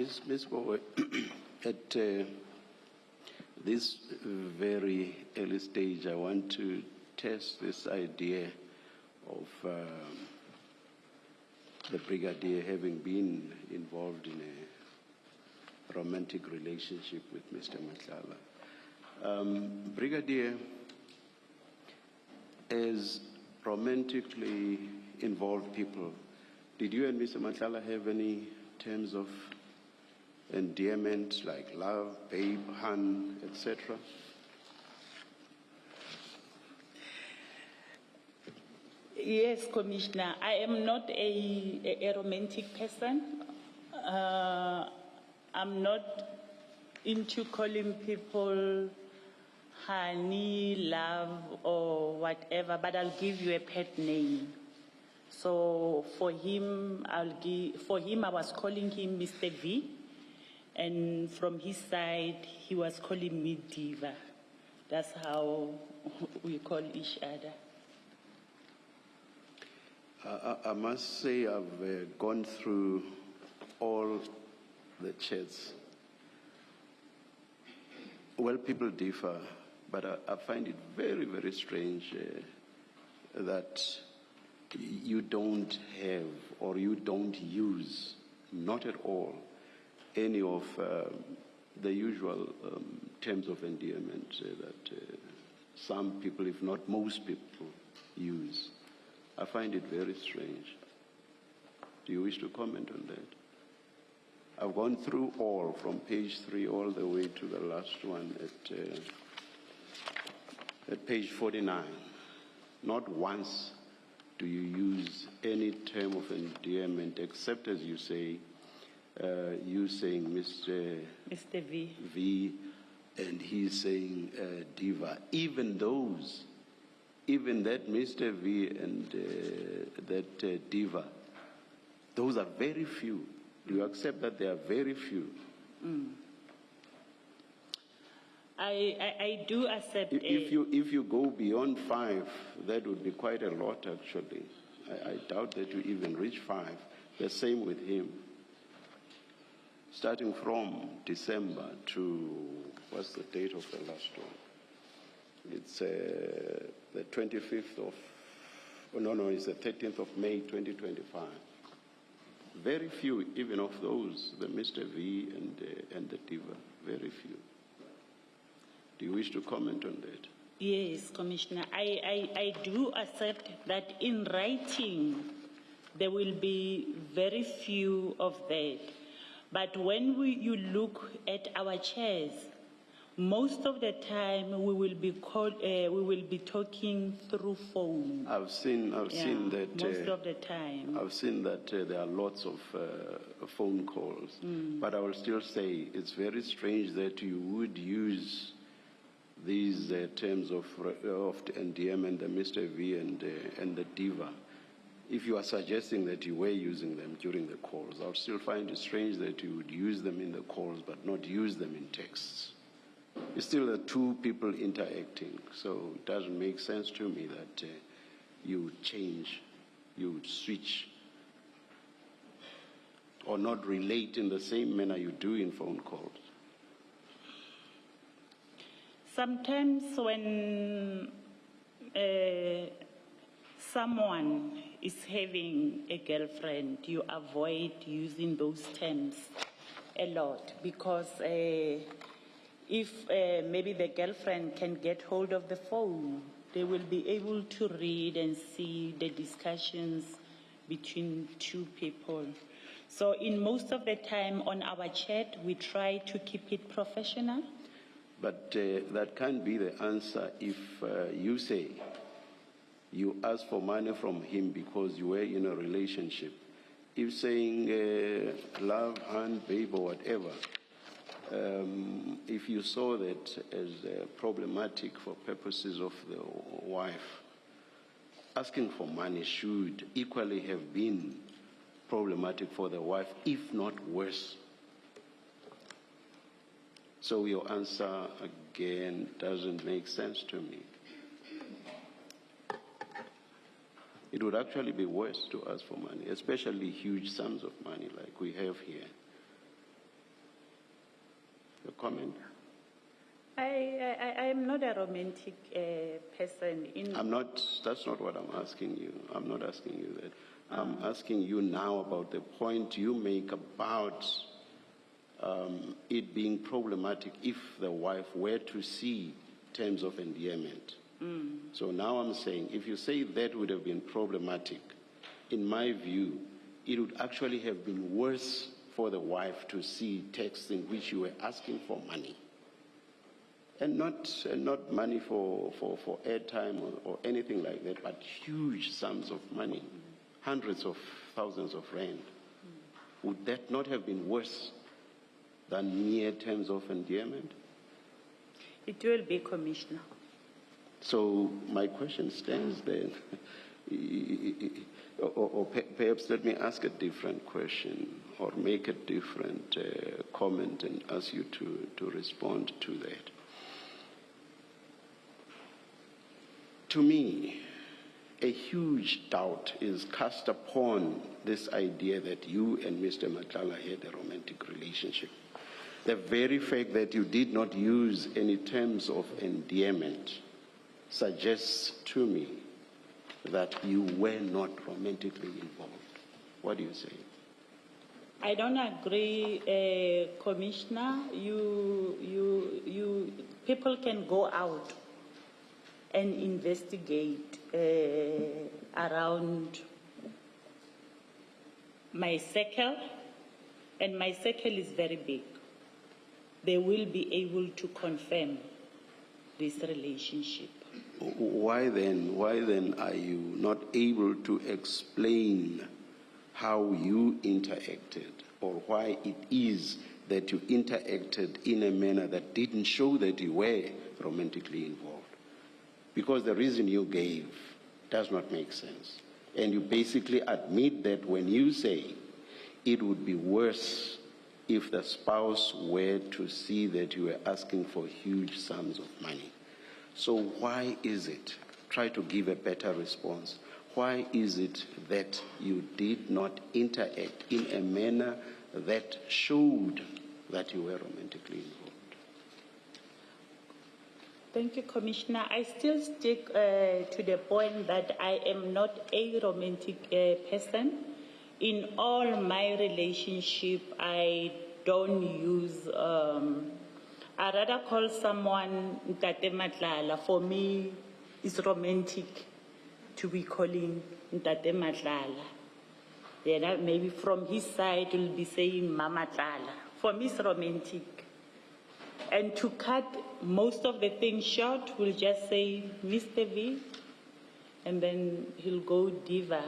Ms. Bowe, at this very early stage, I want to test this idea of the brigadier having been involved in a romantic relationship with Mr. Matlala. Brigadier, as romantically involved people, did you and Mr. Matlala have any terms of endearment like love, babe, hun, etc.? Yes, Commissioner. I am not a romantic person. I'm not into calling people honey, love, or whatever, but I'll give you a pet name. So for him, I was calling him Mr. V, and from his side, he was calling me Diva. That's how we call each other. I must say I've gone through all the chats. Well, people differ, but I find it very, very strange that you don't have or you don't use, not at all, any of the usual terms of endearment that some people, if not most people, use. I find it very strange. Do you wish to comment on that? I've gone through all, from page 3 all the way to the last one at page 49. Not once do you use any term of endearment, except, as you say, you saying Mr. V, and he's saying Diva. Even those, even that Mr. V and that Diva, those are very few. Do you accept that they are very few? I do accept. If you go beyond 5, that would be quite a lot, actually. I doubt that you even reach 5. The same with him. Starting from December to, what's the date of the last one? It's the 25th of, oh, no, it's the 13th of May, 2025. Very few, even of those, the Mr. V and the Diva, very few. Do you wish to comment on that? Yes, Commissioner. I do accept that in writing there will be very few of that. But when you look at our chairs, most of the time we will be talking through phone. I've seen that most of the time. I've seen that there are lots of phone calls, but I will still say it's very strange that you would use these terms of endearment, the Mr. V and the Diva. If you are suggesting that you were using them during the calls, I would still find it strange that you would use them in the calls but not use them in texts. It's still the two people interacting, so it doesn't make sense to me that you would change, you would switch, or not relate in the same manner you do in phone calls. Sometimes when someone is having a girlfriend, you avoid using those terms a lot because if maybe the girlfriend can get hold of the phone, they will be able to read and see the discussions between two people. So in most of the time on our chat, we try to keep it professional. But that can't be the answer if you say you ask for money from him because you were in a relationship. If saying love, hand, babe, or whatever, if you saw that as problematic for purposes of the wife, asking for money should equally have been problematic for the wife, if not worse. So your answer, again, doesn't make sense to me. It would actually be worse to ask for money, especially huge sums of money like we have here. Your comment? I am not a romantic person. That's not what I'm asking you. I'm not asking you that. I'm asking you now about the point you make about it being problematic if the wife were to see terms of endearment. So now I'm saying, if you say that would have been problematic, in my view, it would actually have been worse for the wife to see texts in which you were asking for money. And not money for airtime or anything like that, but huge sums of money, hundreds of thousands of rand. Would that not have been worse than mere terms of endearment? It will be, Commissioner. So my question stands then. Or perhaps let me ask a different question or make a different comment and ask you to respond to that. To me, a huge doubt is cast upon this idea that you and Mr. Matlala had a romantic relationship. The very fact that you did not use any terms of endearment suggests to me that you were not romantically involved. What do you say? I don't agree, Commissioner. People can go out and investigate around my circle, and my circle is very big. They will be able to confirm this relationship. Why then are you not able to explain how you interacted, or why it is that you interacted in a manner that didn't show that you were romantically involved? Because the reason you gave does not make sense. And you basically admit that when you say it would be worse if the spouse were to see that you were asking for huge sums of money. So why is it, try to give a better response, why is it that you did not interact in a manner that showed that you were romantically involved? Thank you, Commissioner. I still stick to the point that I am not a romantic person. In all my relationship, I don't use, I rather call someone Ntate Matlala. For me, it's romantic to be calling Ntate Matlala. Then maybe from his side, he'll be saying Mama Tlala. For me, it's romantic. And to cut most of the things short, we'll just say Mr. V, and then he'll go Diva.